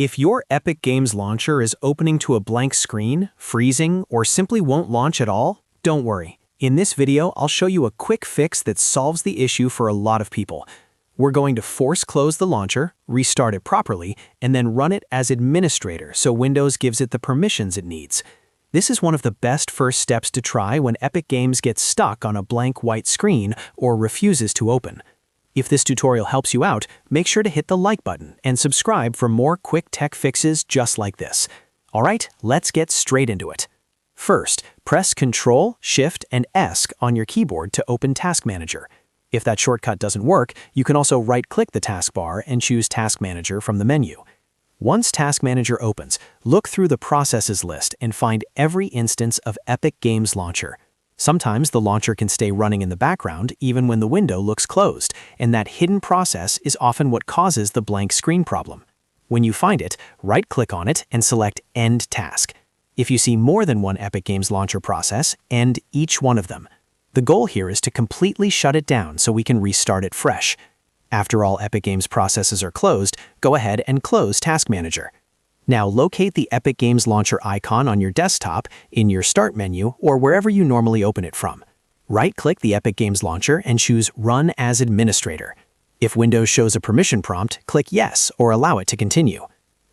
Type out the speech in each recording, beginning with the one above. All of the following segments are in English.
If your Epic Games Launcher is opening to a blank screen, freezing, or simply won't launch at all, don't worry. In this video, I'll show you a quick fix that solves the issue for a lot of people. We're going to force close the launcher, restart it properly, and then run it as administrator so Windows gives it the permissions it needs. This is one of the best first steps to try when Epic Games gets stuck on a blank white screen or refuses to open. If this tutorial helps you out, make sure to hit the like button and subscribe for more quick tech fixes just like this. Alright, let's get straight into it. First, press Ctrl, Shift, and S on your keyboard to open Task Manager. If that shortcut doesn't work, you can also right-click the taskbar and choose Task Manager from the menu. Once Task Manager opens, look through the Processes list and find every instance of Epic Games Launcher. Sometimes the launcher can stay running in the background even when the window looks closed, and that hidden process is often what causes the blank screen problem. When you find it, right-click on it and select End Task. If you see more than one Epic Games Launcher process, end each one of them. The goal here is to completely shut it down so we can restart it fresh. After all Epic Games processes are closed, go ahead and close Task Manager. Now locate the Epic Games Launcher icon on your desktop, in your Start menu, or wherever you normally open it from. Right-click the Epic Games Launcher and choose Run as Administrator. If Windows shows a permission prompt, click Yes or allow it to continue.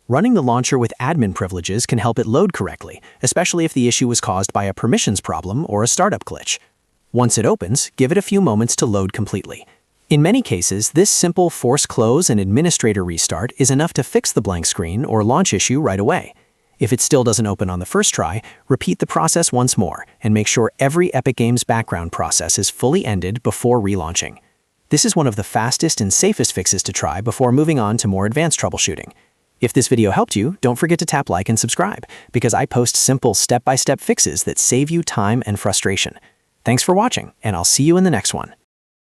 Running the launcher with admin privileges can help it load correctly, especially if the issue was caused by a permissions problem or a startup glitch. Once it opens, give it a few moments to load completely. In many cases, this simple force close and administrator restart is enough to fix the blank screen or launch issue right away. If it still doesn't open on the first try, repeat the process once more and make sure every Epic Games background process is fully ended before relaunching. This is one of the fastest and safest fixes to try before moving on to more advanced troubleshooting. If this video helped you, don't forget to tap like and subscribe, because I post simple step-by-step fixes that save you time and frustration. Thanks for watching, and I'll see you in the next one.